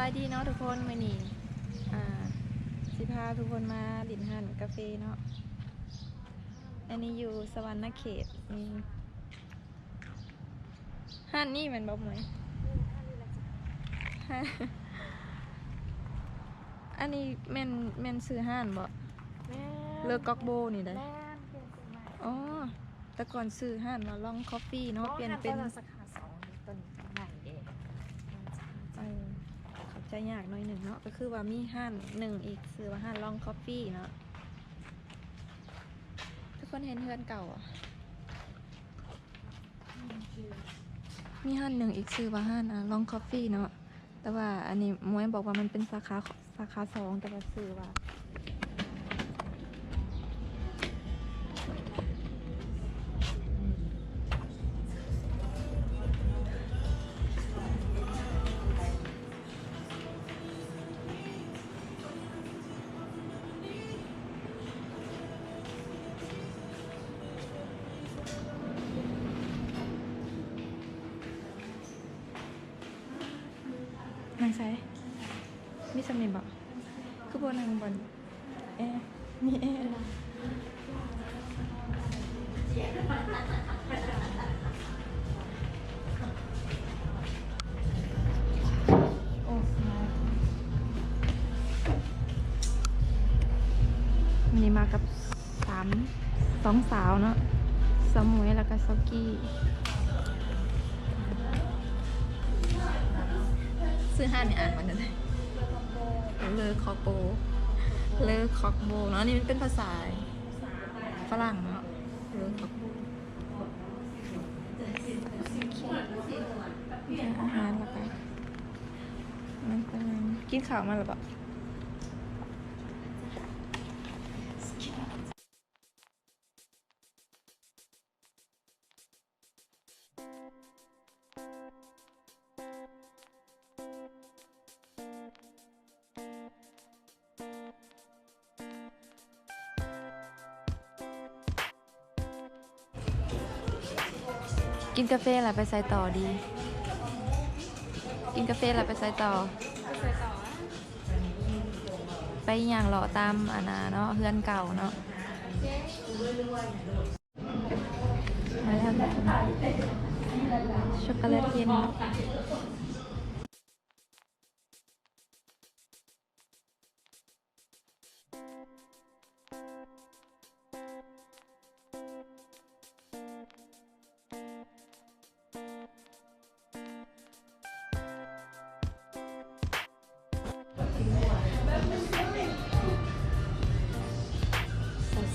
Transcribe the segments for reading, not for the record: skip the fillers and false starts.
ายดีเนาะทุกคนมื้อนี้อ่าสิพาทุกคนมาลิ้นหั่นกาแฟเนาะอันนี้อยู่สวรรณเขตนี่หั่นนี่แมันบ่หมวยฮะอันนี้แม่นซื้อหั่นบ่เลิกก๊อกโบนี่ได้อ๋อแต่ก่อนซื้อหั่นมาลองคอฟฟี่เนาะเปลี่ยนเป็นสาขาสองตัวนี้ใหม่เองเข้าใจยากหน่อยหนึ่งเนาะก็คือว่ามีหั่นหนึ่งอีกซื้อว่าหั่นลองคอฟฟี่เนาะทุกคนเห็นเพื่อนเก่าอ่ะมีหั่นหนึ่งอีกซื้อว่าหั่นลองคอฟฟี่เนาะแต่ว่าอันนี้มวยบอกว่ามันเป็นสาขาสองแต่ว่าซื้อว่านางใส่มีสำเนียงบอกคือโบนางบอลแอร์มีแอร์นะโอ้มันนี้มากับสองสาวเนาะสาวหมวยแล้วก็ซอกกี้ซื้อห้าเนี่ยอ่านมันเลยเลอคอโปเลอคอกโบเนาะนี่มันเป็นภาษาฝรั่งเนาะเลอคอกโบอาหารแล้วกันมันเป็นกินข้าวมาหรือเปล่ากินกาแฟอะไรไปใส่ต่อดี กินกาแฟอะไรไปใส่ต่อ ไปอย่างเลาะตามอาณาเนาะเฮือนเก่าเนาะมาแล้วช็อกโกแลตเย็น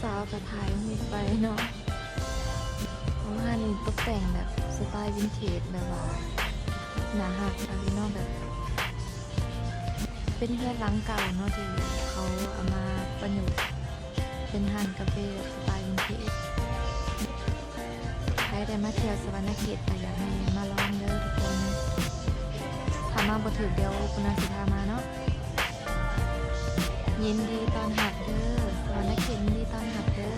สาวๆกระถ่ายมีไปเนาะเพราะว่านี่ตกแต่งแบบสไตล์วินเทจแบบว่าหนาหักอะไรเนาะแบบเป็นเพื่อนหลังเก่าเนาะที่เขาเอามาประยุกต์เป็นร้านกาแฟแบบสไตล์วินเทจใครได้มาเที่ยวสวรรณเขตก็อยากให้มาลองเด้อทุกคนถ้ามาบ่ถึกเดี๋ยวคุณอาสิพามาเนาะยินดีต้อนรับเด้อสวรรณเขตยินดีต้อนรับเด้อ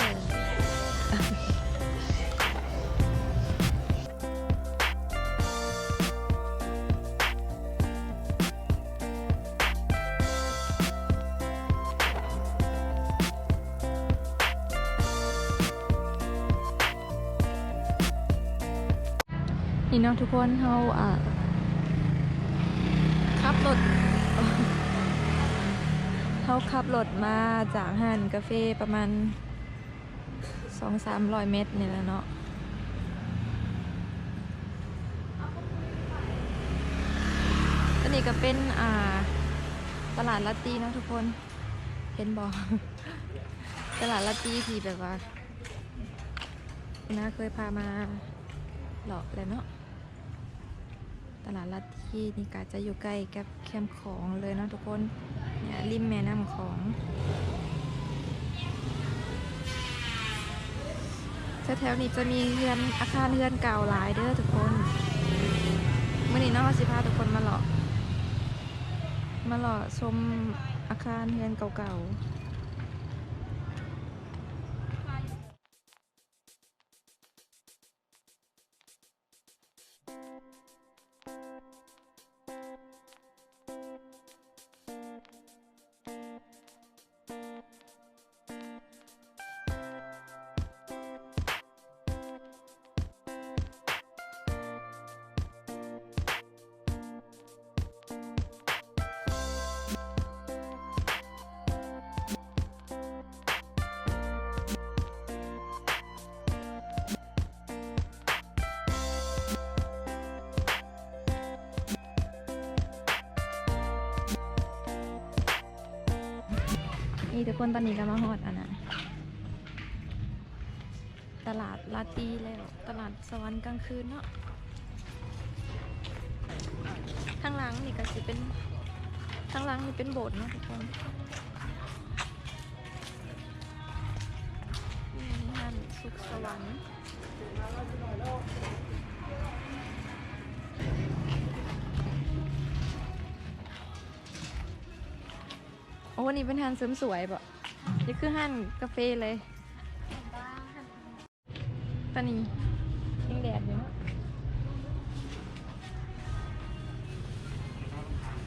นี่เนาะทุกคนเขาขับรถ เขาขับรถมาจากห้านกาแฟประมาณ200-300 เมตรนี่แหละเนาะอันนี้ก็เป็นตลาดลาตีเนาะทุกคนเห็นบอก ตลาดลาตีที่แบบว่าน้าเคยพามาหลอกแล้วเนาะตลาดลาตีนี่ก็จะอยู่ใกล้กับแคมป์ของเลยเนาะทุกคนเนี่ยริมแม่น้ำของแถวๆนี้จะมีอาคารเรือนเก่าหลายเด้อทุกคนเมื่อนี้น้องสิพาทุกคนมาหล่อชมอาคารเรือนเก่าๆ ทุกคนตอนนี้ก็มาฮอดอันน่ะตลาดลาตีแล้วตลาดสวรรค์กลางคืนเนาะทางหลังนี่ก็สิเป็นทางหลังนี่เป็นโบสถ์เนาะทุกคนนี่งานสุขสวรรค์โอ้วันนี้เป็นห้านเสริมสวยปะนี่คือห้านกาแฟเลยตอนนี้ยังแดดอยู่เนาะ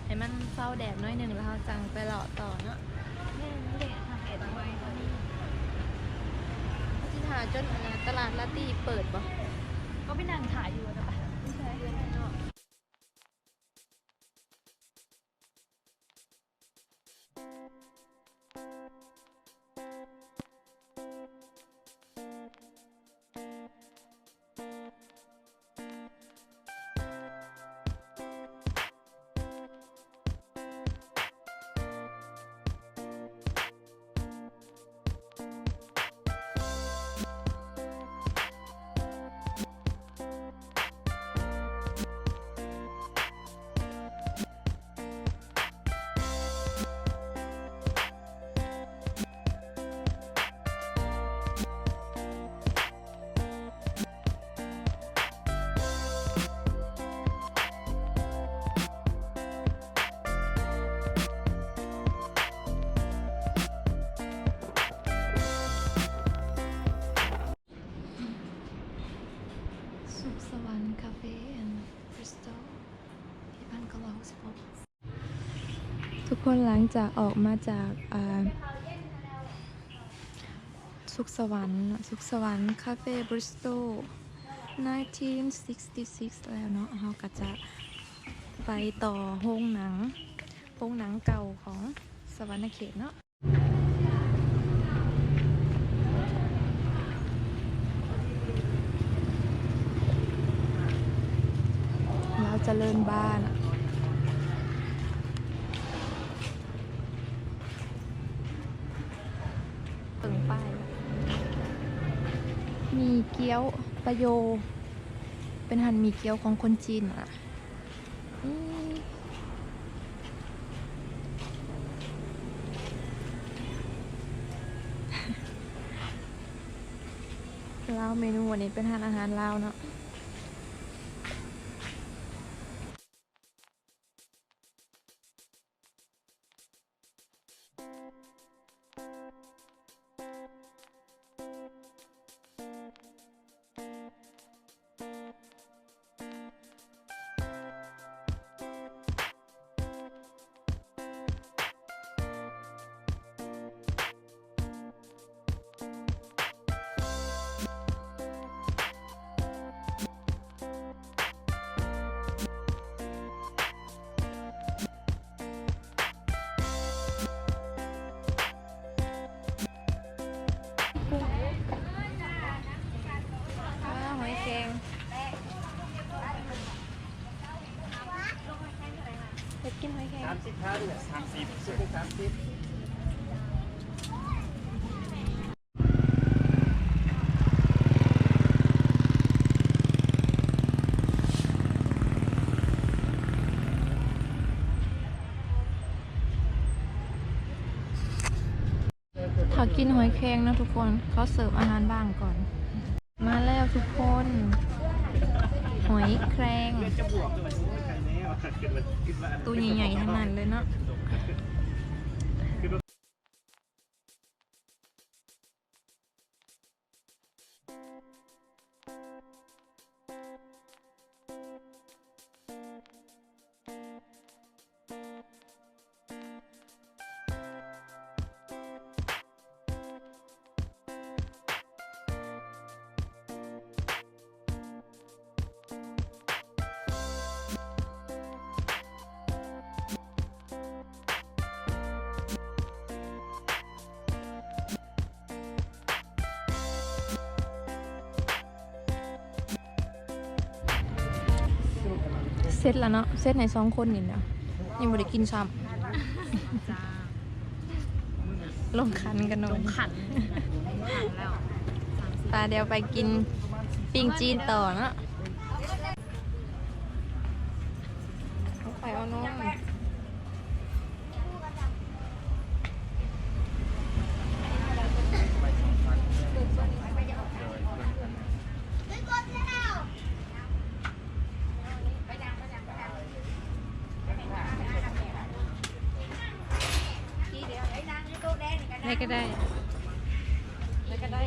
ให้มันเศร้าแดดน้อยหนึ่งแล้วเราจังไปหล่อต่อเนาะ แม่นี่เด็กทำเอ็ดไว้ตอนนี้ ที่หาจนอันนะตลาดลาตีเปิดปะ ก็ไปนั่งถ่ายอยู่นะปะ ไม่ใช่เดือนนี้เนาะสุขสวรรค์คาเฟ่แอนด์บริสตอลที่1916ทุกคนหลังจากออกมาจากสุขสวรรค์คาเฟ่บริสตอล1966 แล้วเนาะเราก็จะไปต่อโรงหนังเก่าของสวรรณเขตเนาะเราจะเลินบ้านตึงป้ายมีเกี๊ยวปะโยเป็นหันมีเกี๊ยวของคนจีนอ่ะลาวเมนูวันนี้เป็นทานอาหารลาวเนาะหอยแครงเด็กกินหอยแครง 30 ด้วย30สุด30ถ้ากินหอยแครงนะทุกคนเขาเสิร์ฟอาหารบ้างก่อน มาแล้วทุกคน หอยแครง จะบวกด้วยมันใครแน่วะคิดว่า ตัวใหญ่ๆทั้งนั้นเลยเนาะเซตแล้วเนาะเซตไหน2 คนนี่เนาะยังไม่ได้กินซ้ำ ลงคันกันหน่อ ล ย งขันแล้ว ตาเดียวไปกินปิ้งจีนต่อเนาะเอาไปเอาน้องได้ก็ได้ได้ก็ได้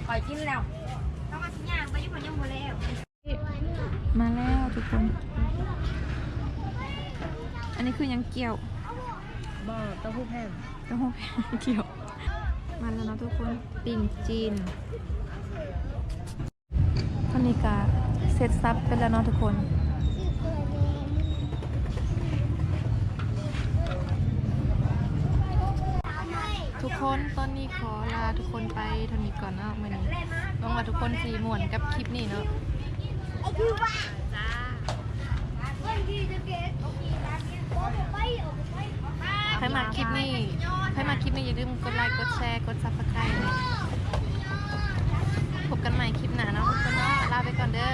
คอยกินแล้วต้องมาชิ้นย่างไปญี่ปุ่นยังหมดแล้ว มาแล้วทุกคน อันนี้คือยังเกี่ยว บ่เต้าหู้แผ่น ต้อง เกี่ยว มาแล้วเนาะทุกคนปิ้งจีนตอนนี้ก็เสร็จซับไปแล้วเนาะทุกคน ทุกคนตอนนี้ขอลาทุกคนไปเท่านี้ก่อนเนาะมื้อนี้หวังว่าทุกคนสีม่วนกับคลิปนี้เนาะ จ้า ใครมาคลิปนี้อย่าลืมกดไลค์กดแชร์กด Subscribe พบกันใหม่คลิปหน้าเนาะทุกคนเนาะลาไปก่อนเด้อ